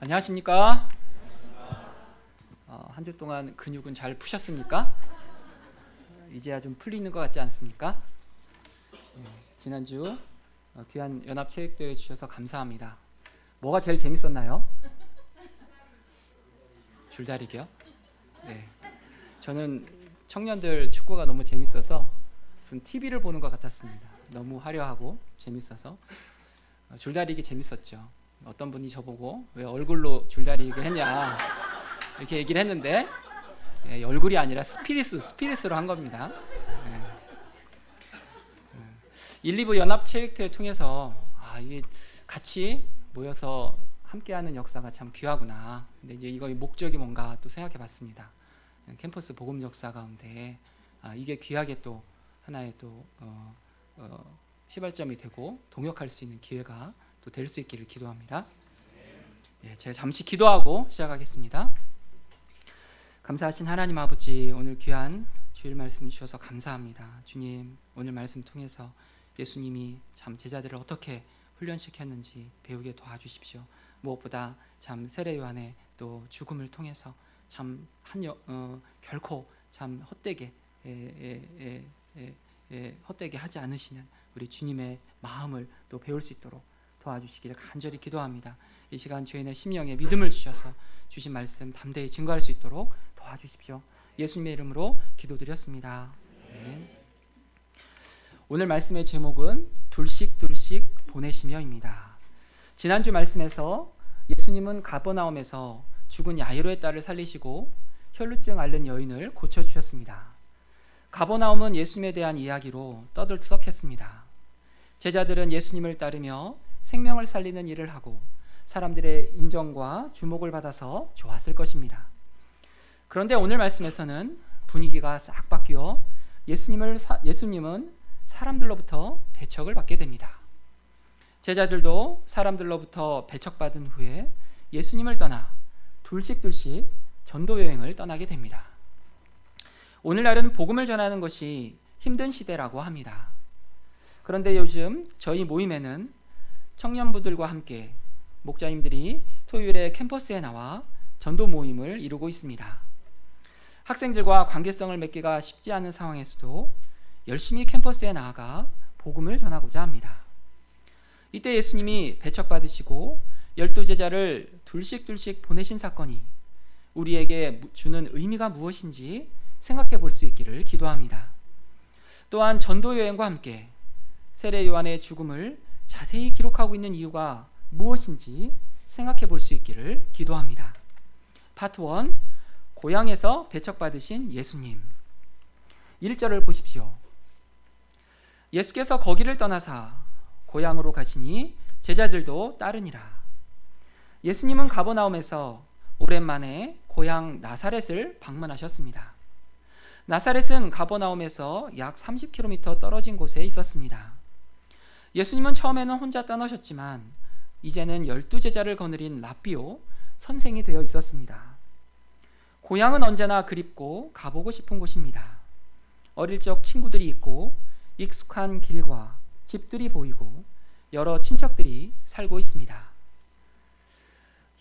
안녕하십니까? 한 주 동안 근육은 잘 푸셨습니까? 이제야 좀 풀리는 것 같지 않습니까? 지난주 귀한 연합체육대회 주셔서 감사합니다. 뭐가 제일 재밌었나요? 줄다리기요? 네. 저는 청년들 축구가 너무 재밌어서 무슨 TV를 보는 것 같았습니다. 너무 화려하고 재밌어서 줄다리기 재밌었죠. 어떤 분이 저보고 왜 얼굴로 줄다리기 했냐 이렇게 얘기를 했는데 얼굴이 아니라 스피릿으로 한 겁니다. 1, 2부 연합체육대회 통해서 이게 같이 모여서 함께하는 역사가 참 귀하구나. 근데 이제 이거의 목적이 뭔가 또 생각해봤습니다. 캠퍼스 복음 역사 가운데 이게 귀하게 또 하나의 또 시발점이 되고 동역할 수 있는 기회가 또 될 수 있기를 기도합니다. 제가 잠시 기도하고 시작하겠습니다. 감사하신 하나님 아버지, 오늘 귀한 주일 말씀 주셔서 감사합니다. 주님, 오늘 말씀 통해서 예수님이 참 제자들을 어떻게 훈련시켰는지 배우게 도와주십시오. 무엇보다 참 세례 요한의 또 죽음을 통해서 참 결코 참 헛되게 하지 않으시는 우리 주님의 마음을 또 배울 수 있도록 도와주시기를 간절히 기도합니다. 이 시간 저희의 심령에 믿음을 주셔서 주신 말씀 담대히 증거할 수 있도록 도와주십시오. 예수님의 이름으로 기도드렸습니다. 네. 오늘 말씀의 제목은 둘씩 보내시며입니다. 지난주 말씀에서 예수님은 가버나움에서 죽은 야이로의 딸을 살리시고 혈루증 앓는 여인을 고쳐주셨습니다. 가버나움은 예수님에 대한 이야기로 떠들썩했습니다. 제자들은 예수님을 따르며 생명을 살리는 일을 하고 사람들의 인정과 주목을 받아서 좋았을 것입니다. 그런데 오늘 말씀에서는 분위기가 싹 바뀌어 예수님은 사람들로부터 배척을 받게 됩니다. 제자들도 사람들로부터 배척받은 후에 예수님을 떠나 둘씩 전도 여행을 떠나게 됩니다. 오늘날은 복음을 전하는 것이 힘든 시대라고 합니다. 그런데 요즘 저희 모임에는 청년부들과 함께 목자님들이 토요일에 캠퍼스에 나와 전도 모임을 이루고 있습니다. 학생들과 관계성을 맺기가 쉽지 않은 상황에서도 열심히 캠퍼스에 나아가 복음을 전하고자 합니다. 이때 예수님이 배척받으시고 12제자를 둘씩 보내신 사건이 우리에게 주는 의미가 무엇인지 생각해 볼 수 있기를 기도합니다. 또한 전도 여행과 함께 세례 요한의 죽음을 자세히 기록하고 있는 이유가 무엇인지 생각해 볼 수 있기를 기도합니다. 파트 1, 고향에서 배척받으신 예수님. 1절을 보십시오. 예수께서 거기를 떠나사 고향으로 가시니 제자들도 따르니라. 예수님은 가버나움에서 오랜만에 고향 나사렛을 방문하셨습니다. 나사렛은 가버나움에서 약 30km 떨어진 곳에 있었습니다. 예수님은 처음에는 혼자 떠나셨지만 이제는 12제자를 거느린 랍비오 선생이 되어 있었습니다. 고향은 언제나 그립고 가보고 싶은 곳입니다. 어릴 적 친구들이 있고 익숙한 길과 집들이 보이고 여러 친척들이 살고 있습니다.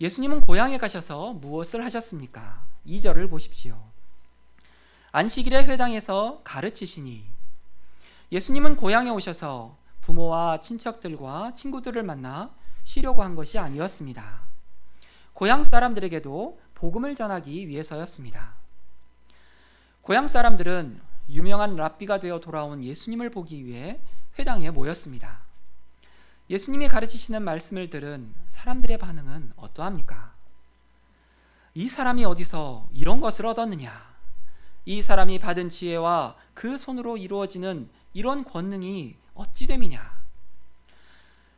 예수님은 고향에 가셔서 무엇을 하셨습니까? 2절을 보십시오. 안식일에 회당에서 가르치시니. 예수님은 고향에 오셔서 부모와 친척들과 친구들을 만나 쉬려고 한 것이 아니었습니다. 고향 사람들에게도 복음을 전하기 위해서였습니다. 고향 사람들은 유명한 랍비가 되어 돌아온 예수님을 보기 위해 회당에 모였습니다. 예수님이 가르치시는 말씀을 들은 사람들의 반응은 어떠합니까? 이 사람이 어디서 이런 것을 얻었느냐? 이 사람이 받은 지혜와 그 손으로 이루어지는 이런 권능이 어찌 됨이냐?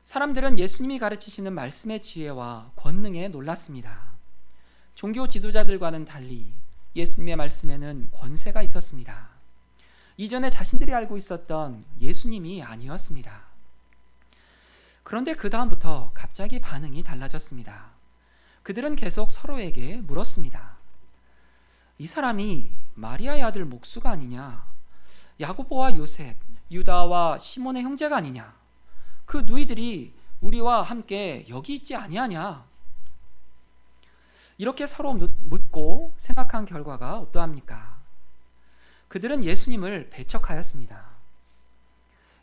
사람들은 예수님이 가르치시는 말씀의 지혜와 권능에 놀랐습니다. 종교 지도자들과는 달리 예수님의 말씀에는 권세가 있었습니다. 이전에 자신들이 알고 있었던 예수님이 아니었습니다. 그런데 그 다음부터 갑자기 반응이 달라졌습니다. 그들은 계속 서로에게 물었습니다. 이 사람이 마리아의 아들 목수가 아니냐? 야고보와 요셉, 유다와 시몬의 형제가 아니냐? 그 누이들이 우리와 함께 여기 있지 아니하냐? 이렇게 서로 묻고 생각한 결과가 어떠합니까? 그들은 예수님을 배척하였습니다.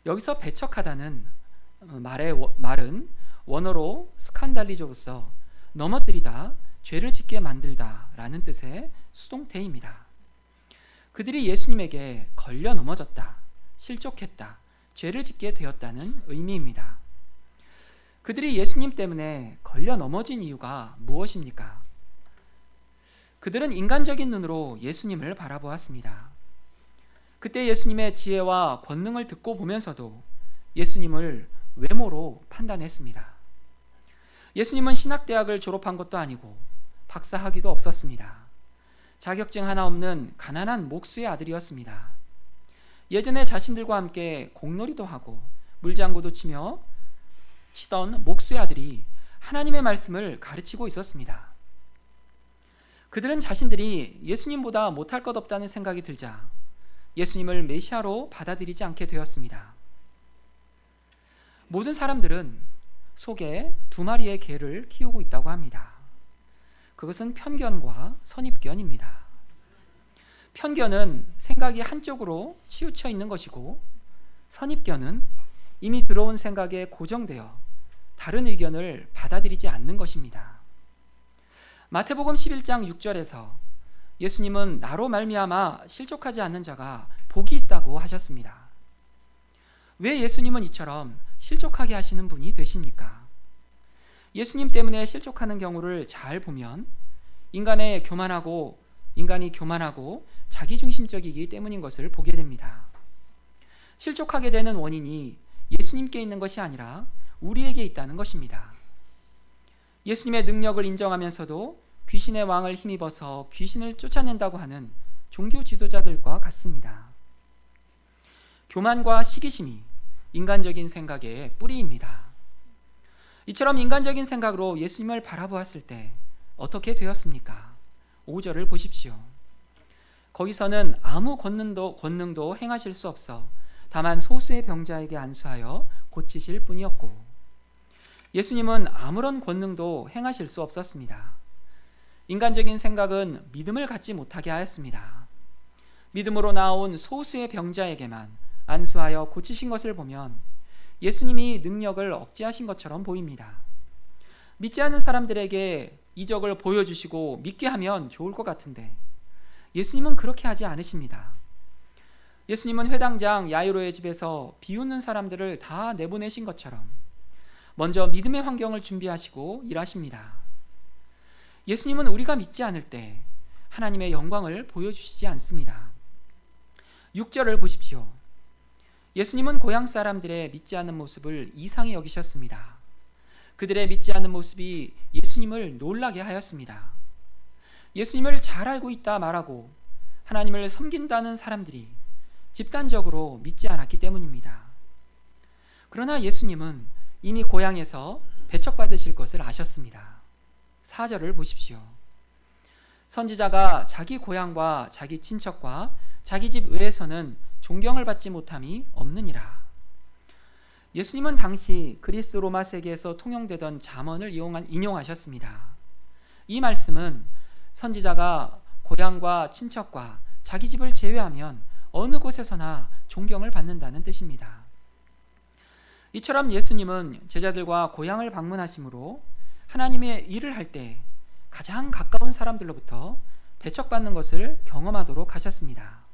여기서 배척하다는 말은 원어로 스칸달리조로서 넘어뜨리다, 죄를 짓게 만들다 라는 뜻의 수동태입니다. 그들이 예수님에게 걸려 넘어졌다, 실족했다, 죄를 짓게 되었다는 의미입니다. 그들이 예수님 때문에 걸려 넘어진 이유가 무엇입니까? 그들은 인간적인 눈으로 예수님을 바라보았습니다. 그때 예수님의 지혜와 권능을 듣고 보면서도 예수님을 외모로 판단했습니다. 예수님은 신학대학을 졸업한 것도 아니고 박사 학위도 없었습니다. 자격증 하나 없는 가난한 목수의 아들이었습니다. 예전에 자신들과 함께 공놀이도 하고 물장구도 치던 목수의 아들이 하나님의 말씀을 가르치고 있었습니다. 그들은 자신들이 예수님보다 못할 것 없다는 생각이 들자 예수님을 메시아로 받아들이지 않게 되었습니다. 모든 사람들은 속에 두 마리의 개를 키우고 있다고 합니다. 그것은 편견과 선입견입니다. 편견은 생각이 한쪽으로 치우쳐 있는 것이고, 선입견은 이미 들어온 생각에 고정되어 다른 의견을 받아들이지 않는 것입니다. 마태복음 11장 6절에서 예수님은 나로 말미암아 실족하지 않는 자가 복이 있다고 하셨습니다. 왜 예수님은 이처럼 실족하게 하시는 분이 되십니까? 예수님 때문에 실족하는 경우를 잘 보면 인간이 교만하고 자기중심적이기 때문인 것을 보게 됩니다. 실족하게 되는 원인이 예수님께 있는 것이 아니라 우리에게 있다는 것입니다. 예수님의 능력을 인정하면서도 귀신의 왕을 힘입어서 귀신을 쫓아낸다고 하는 종교 지도자들과 같습니다. 교만과 시기심이 인간적인 생각의 뿌리입니다. 이처럼 인간적인 생각으로 예수님을 바라보았을 때 어떻게 되었습니까? 5절을 보십시오. 거기서는 아무 권능도 행하실 수 없어 다만 소수의 병자에게 안수하여 고치실 뿐이었고, 예수님은 아무런 권능도 행하실 수 없었습니다. 인간적인 생각은 믿음을 갖지 못하게 하였습니다. 믿음으로 나온 소수의 병자에게만 안수하여 고치신 것을 보면 예수님이 능력을 억제하신 것처럼 보입니다. 믿지 않는 사람들에게 이적을 보여주시고 믿게 하면 좋을 것 같은데 예수님은 그렇게 하지 않으십니다. 예수님은 회당장 야이로의 집에서 비웃는 사람들을 다 내보내신 것처럼 먼저 믿음의 환경을 준비하시고 일하십니다. 예수님은 우리가 믿지 않을 때 하나님의 영광을 보여주시지 않습니다. 6절을 보십시오. 예수님은 고향 사람들의 믿지 않는 모습을 이상히 여기셨습니다. 그들의 믿지 않는 모습이 예수님을 놀라게 하였습니다. 예수님을 잘 알고 있다 말하고 하나님을 섬긴다는 사람들이 집단적으로 믿지 않았기 때문입니다. 그러나 예수님은 이미 고향에서 배척받으실 것을 아셨습니다. 4절을 보십시오. 선지자가 자기 고향과 자기 친척과 자기 집 외에서는 존경을 받지 못함이 없느니라. 예수님은 당시 그리스 로마 세계에서 통용되던 잠언을 인용하셨습니다. 이 말씀은 선지자가 고향과 친척과 자기 집을 제외하면 어느 곳에서나 존경을 받는다는 뜻입니다. 이처럼 예수님은 제자들과 고향을 방문하심으로 하나님의 일을 할 때 가장 가까운 사람들로부터 배척받는 것을 경험하도록 하셨습니다.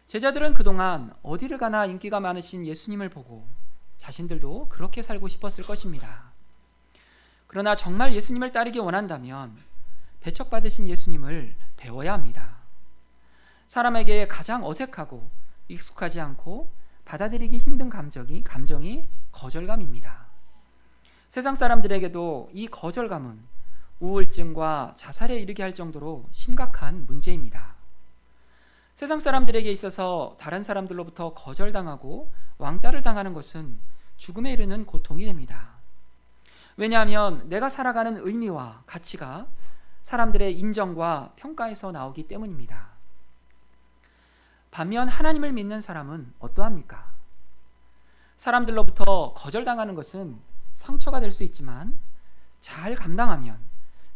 제자들은 그동안 어디를 가나 인기가 많으신 예수님을 보고 자신들도 그렇게 살고 싶었을 것입니다. 그러나 정말 예수님을 따르기 원한다면 배척받으신 예수님을 배워야 합니다. 사람에게 가장 어색하고 익숙하지 않고 받아들이기 힘든 감정이 거절감입니다. 세상 사람들에게도 이 거절감은 우울증과 자살에 이르게 할 정도로 심각한 문제입니다. 세상 사람들에게 있어서 다른 사람들로부터 거절당하고 왕따를 당하는 것은 죽음에 이르는 고통이 됩니다. 왜냐하면 내가 살아가는 의미와 가치가 사람들의 인정과 평가에서 나오기 때문입니다. 반면 하나님을 믿는 사람은 어떠합니까? 사람들로부터 거절당하는 것은 상처가 될 수 있지만 잘 감당하면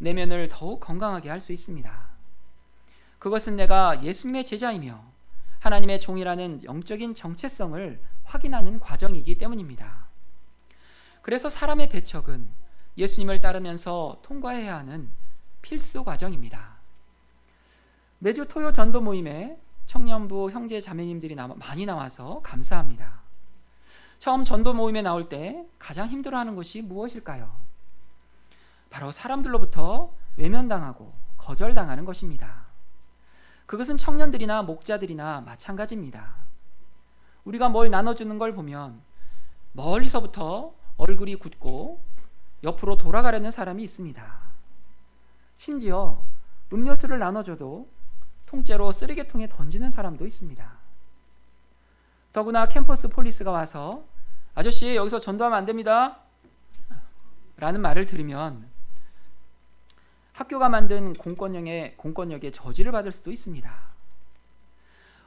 내면을 더욱 건강하게 할 수 있습니다. 그것은 내가 예수님의 제자이며 하나님의 종이라는 영적인 정체성을 확인하는 과정이기 때문입니다. 그래서 사람의 배척은 예수님을 따르면서 통과해야 하는 필수 과정입니다. 매주 토요 전도 모임에 청년부 형제 자매님들이 많이 나와서 감사합니다. 처음 전도 모임에 나올 때 가장 힘들어하는 것이 무엇일까요? 바로 사람들로부터 외면당하고 거절당하는 것입니다. 그것은 청년들이나 목자들이나 마찬가지입니다. 우리가 뭘 나눠주는 걸 보면 멀리서부터 얼굴이 굳고 옆으로 돌아가려는 사람이 있습니다. 심지어 음료수를 나눠줘도 통째로 쓰레기통에 던지는 사람도 있습니다. 더구나 캠퍼스 폴리스가 와서 아저씨 여기서 전도하면 안 됩니다 라는 말을 들으면 학교가 만든 공권력의 저지를 받을 수도 있습니다.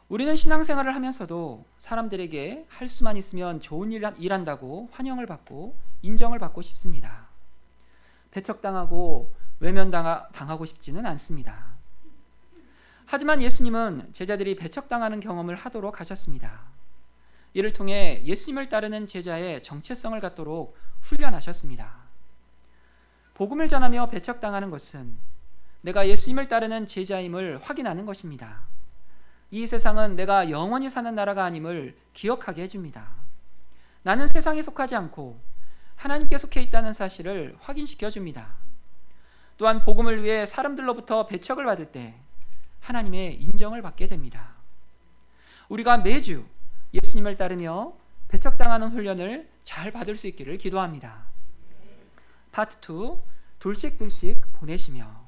우리는 신앙생활을 하면서도 사람들에게 할 수만 있으면 좋은 일 한다고 환영을 받고 인정을 받고 싶습니다. 배척당하고 외면당하고 싶지는 않습니다. 하지만 예수님은 제자들이 배척당하는 경험을 하도록 하셨습니다. 이를 통해 예수님을 따르는 제자의 정체성을 갖도록 훈련하셨습니다. 복음을 전하며 배척당하는 것은 내가 예수님을 따르는 제자임을 확인하는 것입니다. 이 세상은 내가 영원히 사는 나라가 아님을 기억하게 해줍니다. 나는 세상에 속하지 않고 하나님께 속해 있다는 사실을 확인시켜 줍니다. 또한 복음을 위해 사람들로부터 배척을 받을 때 하나님의 인정을 받게 됩니다. 우리가 매주 예수님을 따르며 배척당하는 훈련을 잘 받을 수 있기를 기도합니다. 파트 2, 둘씩 보내시며.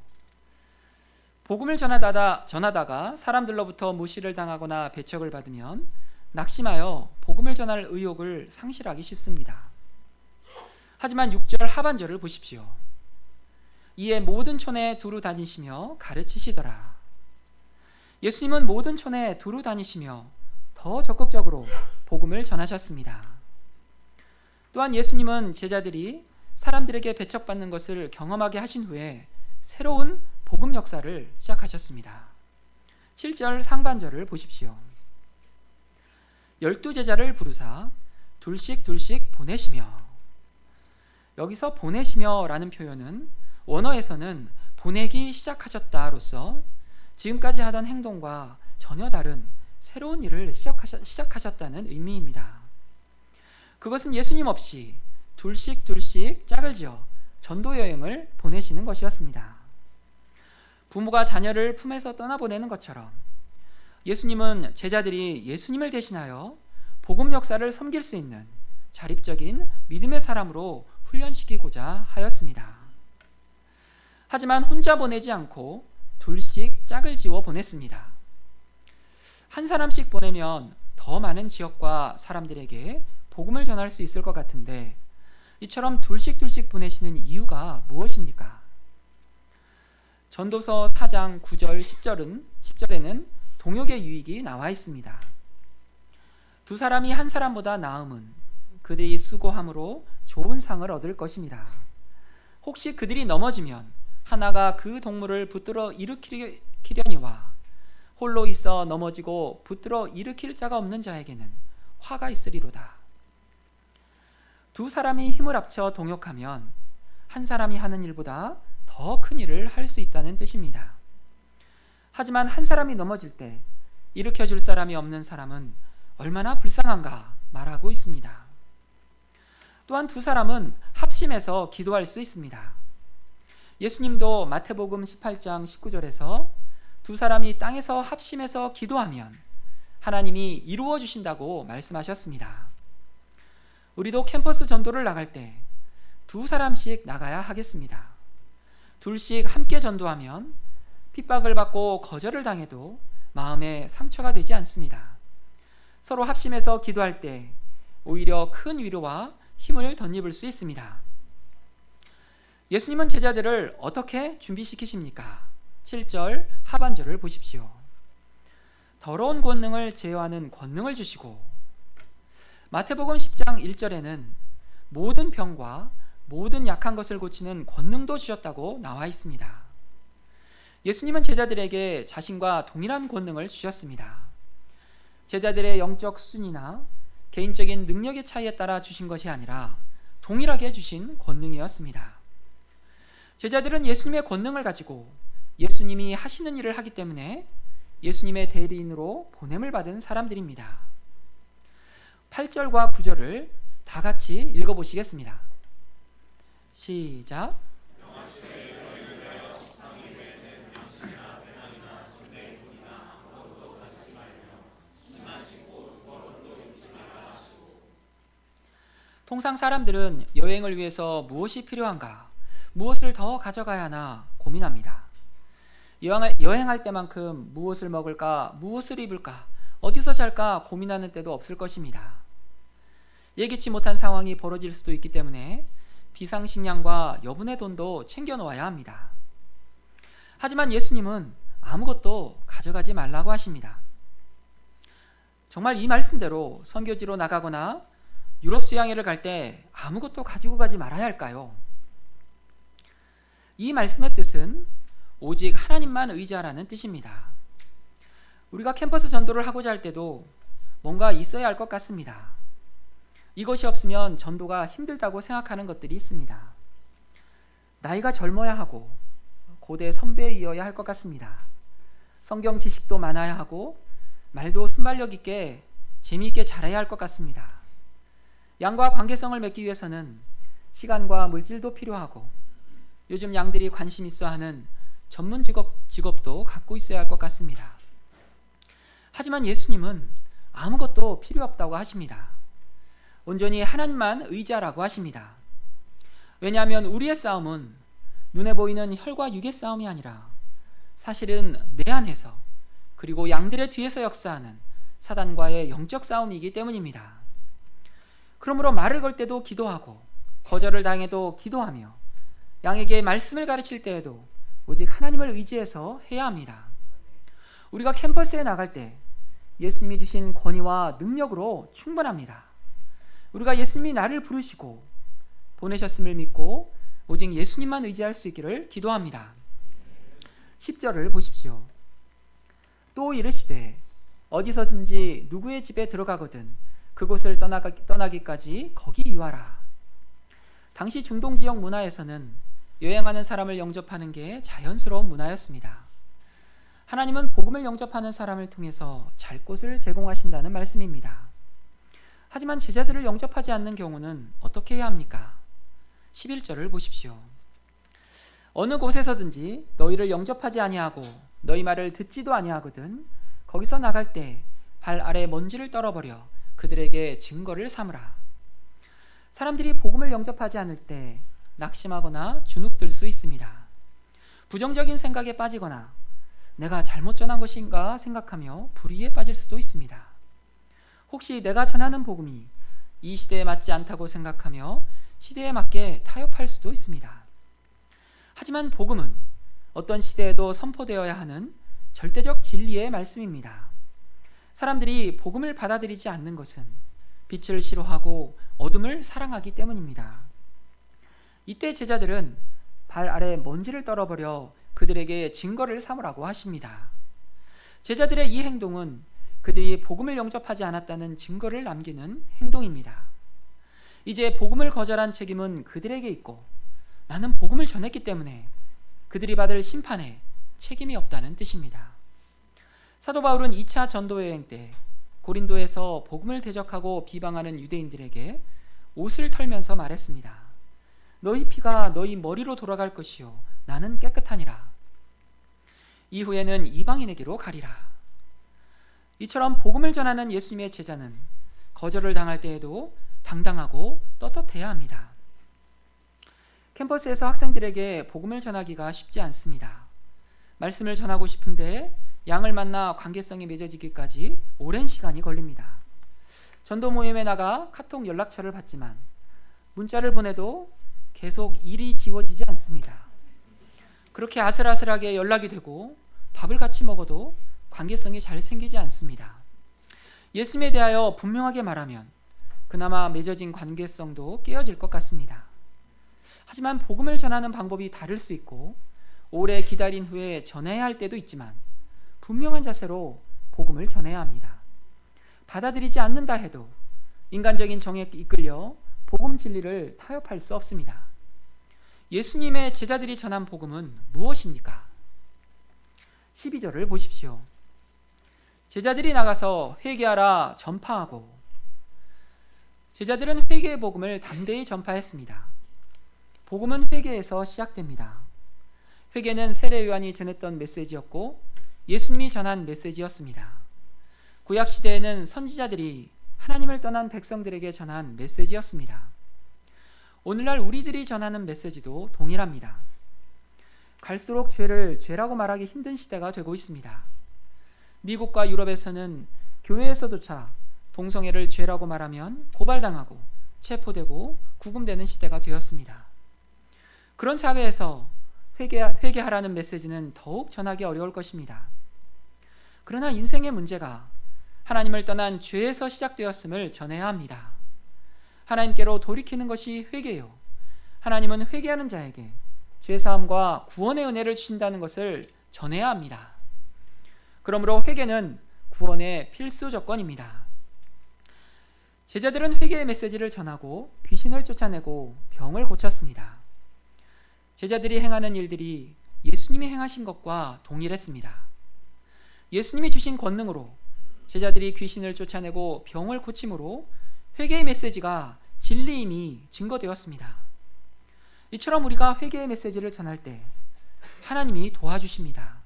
복음을 전하다가 사람들로부터 무시를 당하거나 배척을 받으면 낙심하여 복음을 전할 의욕을 상실하기 쉽습니다. 하지만 6절 하반절을 보십시오. 이에 모든 촌에 두루 다니시며 가르치시더라. 예수님은 모든 촌에 두루 다니시며 더 적극적으로 복음을 전하셨습니다. 또한 예수님은 제자들이 사람들에게 배척받는 것을 경험하게 하신 후에 새로운 복음 역사를 시작하셨습니다. 7절 상반절을 보십시오. 12제자를 부르사 둘씩 보내시며. 여기서 보내시며라는 표현은 원어에서는 보내기 시작하셨다로서 지금까지 하던 행동과 전혀 다른 새로운 일을 시작하셨다는 의미입니다. 그것은 예수님 없이 둘씩 짝을 지어 전도 여행을 보내시는 것이었습니다. 부모가 자녀를 품에서 떠나보내는 것처럼 예수님은 제자들이 예수님을 대신하여 복음 역사를 섬길 수 있는 자립적인 믿음의 사람으로 훈련시키고자 하였습니다. 하지만 혼자 보내지 않고 둘씩 짝을 지어 보냈습니다. 한 사람씩 보내면 더 많은 지역과 사람들에게 복음을 전할 수 있을 것 같은데 이처럼 둘씩 보내시는 이유가 무엇입니까? 전도서 4장 9절 10절에는 동역의 유익이 나와 있습니다. 두 사람이 한 사람보다 나음은 그들이 수고함으로 좋은 상을 얻을 것입니다. 혹시 그들이 넘어지면 하나가 그 동물을 붙들어 일으키려니와 홀로 있어 넘어지고 붙들어 일으킬 자가 없는 자에게는 화가 있으리로다. 두 사람이 힘을 합쳐 동역하면 한 사람이 하는 일보다 더 큰 일을 할 수 있다는 뜻입니다. 하지만 한 사람이 넘어질 때 일으켜줄 사람이 없는 사람은 얼마나 불쌍한가 말하고 있습니다. 또한 두 사람은 합심해서 기도할 수 있습니다. 예수님도 마태복음 18장 19절에서 두 사람이 땅에서 합심해서 기도하면 하나님이 이루어 주신다고 말씀하셨습니다. 우리도 캠퍼스 전도를 나갈 때 두 사람씩 나가야 하겠습니다. 둘씩 함께 전도하면 핍박을 받고 거절을 당해도 마음에 상처가 되지 않습니다. 서로 합심해서 기도할 때 오히려 큰 위로와 힘을 덧입을 수 있습니다. 예수님은 제자들을 어떻게 준비시키십니까? 7절 하반절을 보십시오. 더러운 권능을 제어하는 권능을 주시고. 마태복음 10장 1절에는 모든 병과 모든 약한 것을 고치는 권능도 주셨다고 나와 있습니다. 예수님은 제자들에게 자신과 동일한 권능을 주셨습니다. 제자들의 영적 수준이나 개인적인 능력의 차이에 따라 주신 것이 아니라 동일하게 주신 권능이었습니다. 제자들은 예수님의 권능을 가지고 예수님이 하시는 일을 하기 때문에 예수님의 대리인으로 보냄을 받은 사람들입니다. 8절과 9절을 다 같이 읽어보시겠습니다. 시작. 통상 사람들은 여행을 위해서 무엇이 필요한가, 무엇을 더 가져가야 하나 고민합니다. 여행할 때만큼 무엇을 먹을까, 무엇을 입을까, 어디서 잘까 고민하는 때도 없을 것입니다. 예기치 못한 상황이 벌어질 수도 있기 때문에 비상식량과 여분의 돈도 챙겨 놓아야 합니다. 하지만 예수님은 아무것도 가져가지 말라고 하십니다. 정말 이 말씀대로 선교지로 나가거나 유럽 수양회를 갈 때 아무것도 가지고 가지 말아야 할까요? 이 말씀의 뜻은 오직 하나님만 의지하라는 뜻입니다. 우리가 캠퍼스 전도를 하고자 할 때도 뭔가 있어야 할 것 같습니다. 이것이 없으면 전도가 힘들다고 생각하는 것들이 있습니다. 나이가 젊어야 하고 고대 선배이어야 할 것 같습니다. 성경 지식도 많아야 하고 말도 순발력 있게 재미있게 잘해야 할 것 같습니다. 양과 관계성을 맺기 위해서는 시간과 물질도 필요하고 요즘 양들이 관심 있어 하는 전문 직업도 갖고 있어야 할 것 같습니다. 하지만 예수님은 아무것도 필요 없다고 하십니다. 온전히 하나님만 의지하라고 하십니다. 왜냐하면 우리의 싸움은 눈에 보이는 혈과 육의 싸움이 아니라 사실은 내 안에서 그리고 양들의 뒤에서 역사하는 사단과의 영적 싸움이기 때문입니다. 그러므로 말을 걸 때도 기도하고 거절을 당해도 기도하며 양에게 말씀을 가르칠 때에도 오직 하나님을 의지해서 해야 합니다. 우리가 캠퍼스에 나갈 때 예수님이 주신 권위와 능력으로 충분합니다. 우리가 예수님이 나를 부르시고 보내셨음을 믿고 오직 예수님만 의지할 수 있기를 기도합니다. 10절을 보십시오. 또 이르시되 어디서든지 누구의 집에 들어가거든 그곳을 떠나기까지 거기 유하라. 당시 중동 지역 문화에서는 여행하는 사람을 영접하는 게 자연스러운 문화였습니다. 하나님은 복음을 영접하는 사람을 통해서 잘 곳을 제공하신다는 말씀입니다. 하지만 제자들을 영접하지 않는 경우는 어떻게 해야 합니까? 11절을 보십시오. 어느 곳에서든지 너희를 영접하지 아니하고 너희 말을 듣지도 아니하거든 거기서 나갈 때 발 아래 먼지를 떨어버려 그들에게 증거를 삼으라. 사람들이 복음을 영접하지 않을 때 낙심하거나 주눅들 수 있습니다. 부정적인 생각에 빠지거나 내가 잘못 전한 것인가 생각하며 불의에 빠질 수도 있습니다. 혹시 내가 전하는 복음이 이 시대에 맞지 않다고 생각하며 시대에 맞게 타협할 수도 있습니다. 하지만 복음은 어떤 시대에도 선포되어야 하는 절대적 진리의 말씀입니다. 사람들이 복음을 받아들이지 않는 것은 빛을 싫어하고 어둠을 사랑하기 때문입니다. 이때 제자들은 발 아래 먼지를 떨어버려 그들에게 증거를 삼으라고 하십니다. 제자들의 이 행동은 그들이 복음을 영접하지 않았다는 증거를 남기는 행동입니다. 이제 복음을 거절한 책임은 그들에게 있고 나는 복음을 전했기 때문에 그들이 받을 심판에 책임이 없다는 뜻입니다. 사도 바울은 2차 전도 여행 때 고린도에서 복음을 대적하고 비방하는 유대인들에게 옷을 털면서 말했습니다. 너희 피가 너희 머리로 돌아갈 것이요 나는 깨끗하니라. 이후에는 이방인에게로 가리라. 이처럼 복음을 전하는 예수님의 제자는 거절을 당할 때에도 당당하고 떳떳해야 합니다. 캠퍼스에서 학생들에게 복음을 전하기가 쉽지 않습니다. 말씀을 전하고 싶은데 양을 만나 관계성이 맺어지기까지 오랜 시간이 걸립니다. 전도 모임에 나가 카톡 연락처를 받지만 문자를 보내도 계속 일이 지워지지 않습니다. 그렇게 아슬아슬하게 연락이 되고 밥을 같이 먹어도 관계성이 잘 생기지 않습니다. 예수님에 대하여 분명하게 말하면 그나마 맺어진 관계성도 깨어질 것 같습니다. 하지만 복음을 전하는 방법이 다를 수 있고 오래 기다린 후에 전해야 할 때도 있지만 분명한 자세로 복음을 전해야 합니다. 받아들이지 않는다 해도 인간적인 정에 이끌려 복음 진리를 타협할 수 없습니다. 예수님의 제자들이 전한 복음은 무엇입니까? 12절을 보십시오. 제자들이 나가서 회개하라 전파하고. 제자들은 회개의 복음을 담대히 전파했습니다. 복음은 회개에서 시작됩니다. 회개는 세례 요한이 전했던 메시지였고 예수님이 전한 메시지였습니다. 구약 시대에는 선지자들이 하나님을 떠난 백성들에게 전한 메시지였습니다. 오늘날 우리들이 전하는 메시지도 동일합니다. 갈수록 죄를 죄라고 말하기 힘든 시대가 되고 있습니다. 미국과 유럽에서는 교회에서조차 동성애를 죄라고 말하면 고발당하고 체포되고 구금되는 시대가 되었습니다. 그런 사회에서 회개하라는 메시지는 더욱 전하기 어려울 것입니다. 그러나 인생의 문제가 하나님을 떠난 죄에서 시작되었음을 전해야 합니다. 하나님께로 돌이키는 것이 회개요. 하나님은 회개하는 자에게 죄사함과 구원의 은혜를 주신다는 것을 전해야 합니다. 그러므로 회개는 구원의 필수 조건입니다. 제자들은 회개의 메시지를 전하고 귀신을 쫓아내고 병을 고쳤습니다. 제자들이 행하는 일들이 예수님이 행하신 것과 동일했습니다. 예수님이 주신 권능으로 제자들이 귀신을 쫓아내고 병을 고침으로 회개의 메시지가 진리임이 증거되었습니다. 이처럼 우리가 회개의 메시지를 전할 때 하나님이 도와주십니다.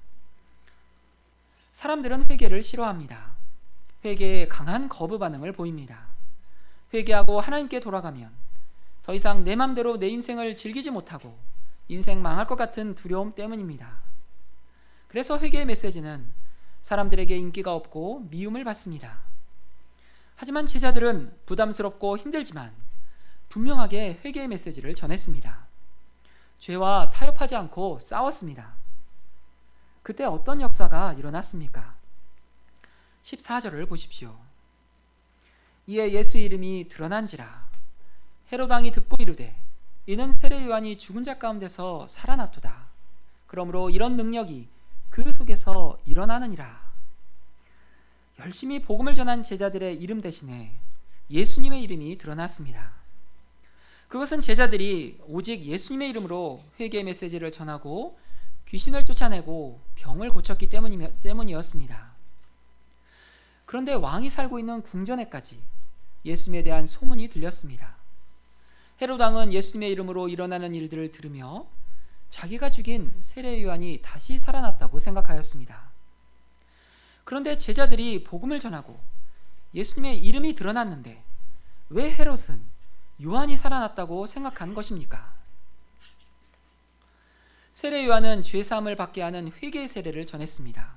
사람들은 회개를 싫어합니다. 회개에 강한 거부 반응을 보입니다. 회개하고 하나님께 돌아가면 더 이상 내 맘대로 내 인생을 즐기지 못하고 인생 망할 것 같은 두려움 때문입니다. 그래서 회개의 메시지는 사람들에게 인기가 없고 미움을 받습니다. 하지만 제자들은 부담스럽고 힘들지만 분명하게 회개의 메시지를 전했습니다. 죄와 타협하지 않고 싸웠습니다. 그때 어떤 역사가 일어났습니까? 14절을 보십시오. 이에 예수의 이름이 드러난지라 헤롯 왕이 듣고 이르되 이는 세례 요한이 죽은 자 가운데서 살아났도다. 그러므로 이런 능력이 그 속에서 일어나느니라. 열심히 복음을 전한 제자들의 이름 대신에 예수님의 이름이 드러났습니다. 그것은 제자들이 오직 예수님의 이름으로 회개의 메시지를 전하고 귀신을 쫓아내고 병을 고쳤기 때문이었습니다. 그런데 왕이 살고 있는 궁전에까지 예수님에 대한 소문이 들렸습니다. 헤롯 왕은 예수님의 이름으로 일어나는 일들을 들으며 자기가 죽인 세례 요한이 다시 살아났다고 생각하였습니다. 그런데 제자들이 복음을 전하고 예수님의 이름이 드러났는데 왜 헤롯은 요한이 살아났다고 생각한 것입니까? 세례 요한은 죄사함을 받게 하는 회개의 세례를 전했습니다.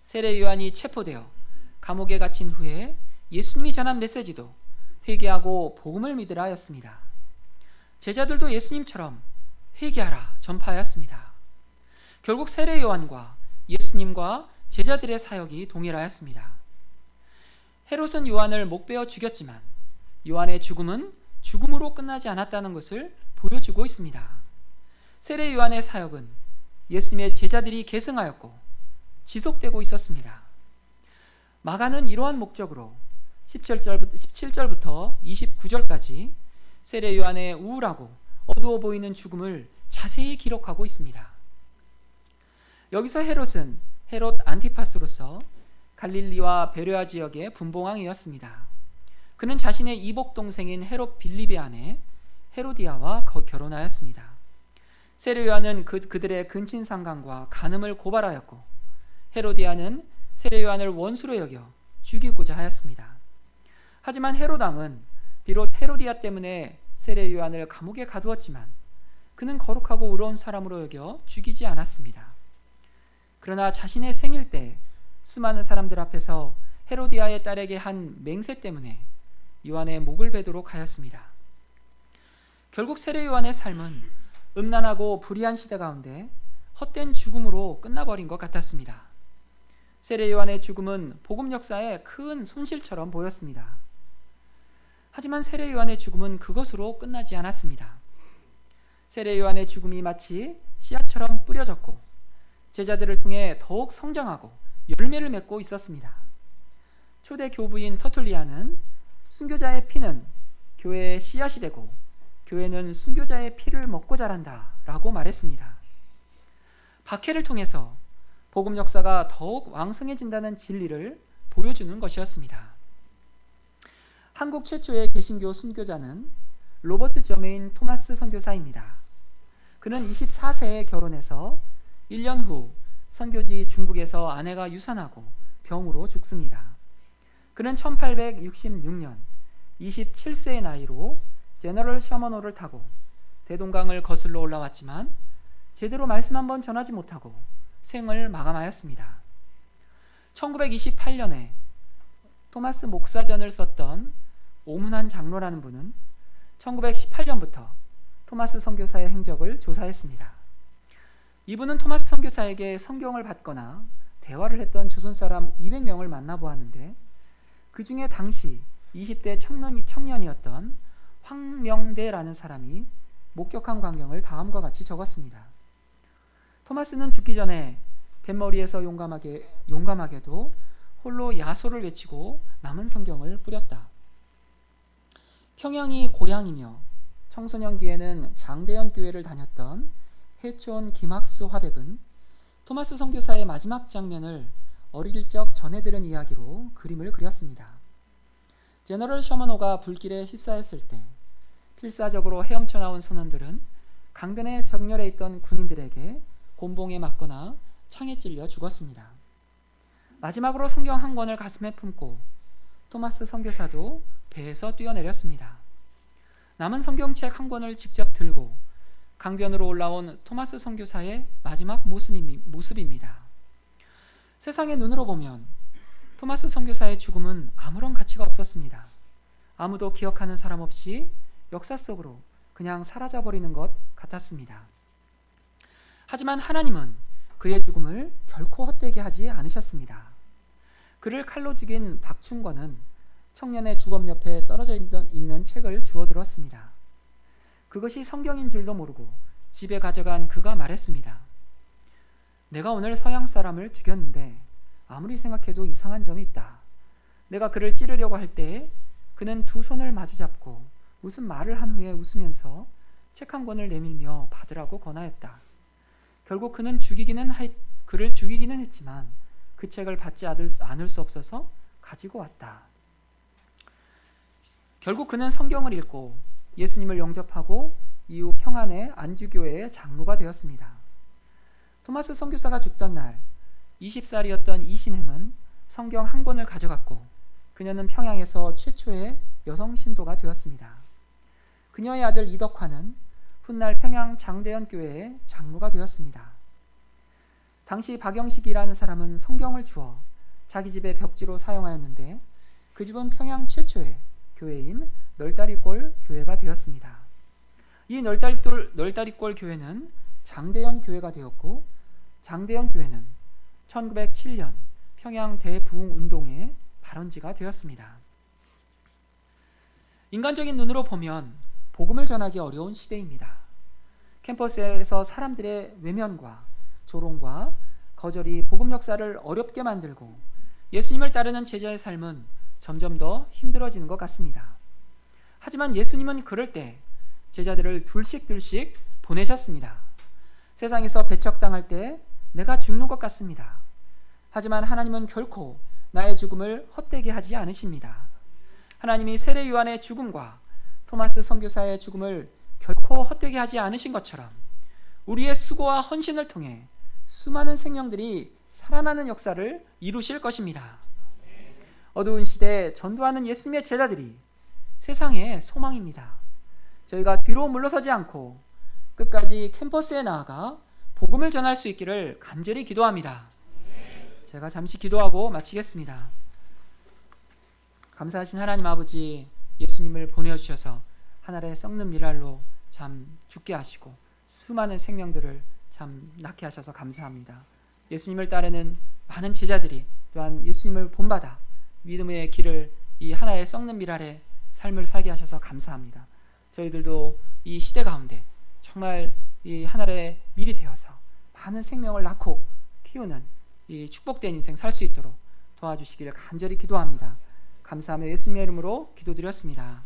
세례 요한이 체포되어 감옥에 갇힌 후에 예수님이 전한 메시지도 회개하고 복음을 믿으라 였습니다. 제자들도 예수님처럼 회개하라 전파하였습니다. 결국 세례 요한과 예수님과 제자들의 사역이 동일하였습니다. 헤롯은 요한을 목베어 죽였지만 요한의 죽음은 죽음으로 끝나지 않았다는 것을 보여주고 있습니다. 세례 요한의 사역은 예수님의 제자들이 계승하였고 지속되고 있었습니다. 마가는 이러한 목적으로 17절부터 29절까지 세례 요한의 우울하고 어두워 보이는 죽음을 자세히 기록하고 있습니다. 여기서 헤롯은 헤롯 안티파스로서 갈릴리와 베레아 지역의 분봉왕이었습니다. 그는 자신의 이복 동생인 헤롯 빌립의 아내 헤로디아와 결혼하였습니다. 세례 요한은 그들의 근친상간과 간음을 고발하였고 헤로디아는 세례 요한을 원수로 여겨 죽이고자 하였습니다. 하지만 헤롯 왕은 비록 헤로디아 때문에 세례 요한을 감옥에 가두었지만 그는 거룩하고 의로운 사람으로 여겨 죽이지 않았습니다. 그러나 자신의 생일 때 수많은 사람들 앞에서 헤로디아의 딸에게 한 맹세 때문에 요한의 목을 베도록 하였습니다. 결국 세례 요한의 삶은 음란하고 불의한 시대 가운데 헛된 죽음으로 끝나버린 것 같았습니다. 세례 요한의 죽음은 복음 역사에 큰 손실처럼 보였습니다. 하지만 세례 요한의 죽음은 그것으로 끝나지 않았습니다. 세례 요한의 죽음이 마치 씨앗처럼 뿌려졌고 제자들을 통해 더욱 성장하고 열매를 맺고 있었습니다. 초대 교부인 터툴리안은 순교자의 피는 교회의 씨앗이 되고 교회는 순교자의 피를 먹고 자란다 라고 말했습니다. 박해를 통해서 복음 역사가 더욱 왕성해진다는 진리를 보여주는 것이었습니다. 한국 최초의 개신교 순교자는 로버트 저메인 토마스 선교사입니다. 그는 24세에 결혼해서 1년 후 선교지 중국에서 아내가 유산하고 병으로 죽습니다. 그는 1866년 27세의 나이로 제너럴 셔먼호를 타고 대동강을 거슬러 올라왔지만 제대로 말씀 한번 전하지 못하고 생을 마감하였습니다. 1928년에 토마스 목사전을 썼던 오문환 장로라는 분은 1918년부터 토마스 선교사의 행적을 조사했습니다. 이분은 토마스 선교사에게 성경을 받거나 대화를 했던 조선 사람 200명을 만나보았는데 그 중에 당시 20대 청년이었던 황명대라는 사람이 목격한 광경을 다음과 같이 적었습니다. 토마스는 죽기 전에 뱃머리에서 용감하게도 홀로 야소를 외치고 남은 성경을 뿌렸다. 평양이 고향이며 청소년기에는 장대현 교회를 다녔던 해촌 김학수 화백은 토마스 선교사의 마지막 장면을 어릴 적 전해 들은 이야기로 그림을 그렸습니다. 제너럴 셔먼호가 불길에 휩싸였을 때 필사적으로 헤엄쳐 나온 선원들은 강변에 정렬해 있던 군인들에게 곤봉에 맞거나 창에 찔려 죽었습니다. 마지막으로 성경 한 권을 가슴에 품고 토마스 선교사도 배에서 뛰어내렸습니다. 남은 성경책 한 권을 직접 들고 강변으로 올라온 토마스 선교사의 마지막 모습입니다. 세상의 눈으로 보면 토마스 선교사의 죽음은 아무런 가치가 없었습니다. 아무도 기억하는 사람 없이 역사 속으로 그냥 사라져버리는 것 같았습니다. 하지만 하나님은 그의 죽음을 결코 헛되게 하지 않으셨습니다. 그를 칼로 죽인 박충권은 청년의 주검 옆에 떨어져 있는 책을 주워들었습니다. 그것이 성경인 줄도 모르고 집에 가져간 그가 말했습니다. 내가 오늘 서양 사람을 죽였는데 아무리 생각해도 이상한 점이 있다. 내가 그를 찌르려고 할 때 그는 두 손을 마주 잡고 무슨 말을 한 후에 웃으면서 책 한 권을 내밀며 받으라고 권하였다. 결국 그는 그를 죽이기는 했지만 그 책을 받지 않을 수 없어서 가지고 왔다. 결국 그는 성경을 읽고 예수님을 영접하고 이후 평안의 안주교회의 장로가 되었습니다. 토마스 선교사가 죽던 날 20살이었던 이신행은 성경 한 권을 가져갔고 그녀는 평양에서 최초의 여성 신도가 되었습니다. 그녀의 아들 이덕화는 훗날 평양 장대현 교회의 장로가 되었습니다. 당시 박영식이라는 사람은 성경을 주워 자기 집의 벽지로 사용하였는데 그 집은 평양 최초의 교회인 널다리골 교회가 되었습니다. 이 널다리골 교회는 장대현 교회가 되었고 장대현 교회는 1907년 평양 대부흥운동의 발원지가 되었습니다. 인간적인 눈으로 보면 복음을 전하기 어려운 시대입니다. 캠퍼스에서 사람들의 외면과 조롱과 거절이 복음 역사를 어렵게 만들고 예수님을 따르는 제자의 삶은 점점 더 힘들어지는 것 같습니다. 하지만 예수님은 그럴 때 제자들을 둘씩 보내셨습니다. 세상에서 배척당할 때 내가 죽는 것 같습니다. 하지만 하나님은 결코 나의 죽음을 헛되게 하지 않으십니다. 하나님이 세례 요한의 죽음과 토마스 선교사의 죽음을 결코 헛되게 하지 않으신 것처럼 우리의 수고와 헌신을 통해 수많은 생명들이 살아나는 역사를 이루실 것입니다. 어두운 시대에 전도하는 예수님의 제자들이 세상의 소망입니다. 저희가 뒤로 물러서지 않고 끝까지 캠퍼스에 나아가 복음을 전할 수 있기를 간절히 기도합니다. 제가 잠시 기도하고 마치겠습니다. 감사하신 하나님 아버지, 예수님을 보내주셔서 하늘에 썩는 미랄로 참 죽게 하시고 수많은 생명들을 참 낳게 하셔서 감사합니다. 예수님을 따르는 많은 제자들이 또한 예수님을 본받아 믿음의 길을 이 하나의 썩는 미랄의 삶을 살게 하셔서 감사합니다. 저희들도 이 시대 가운데 정말 이 하늘의 밀이 되어서 많은 생명을 낳고 키우는 이 축복된 인생 살 수 있도록 도와주시기를 간절히 기도합니다. 감사하며 예수님의 이름으로 기도드렸습니다.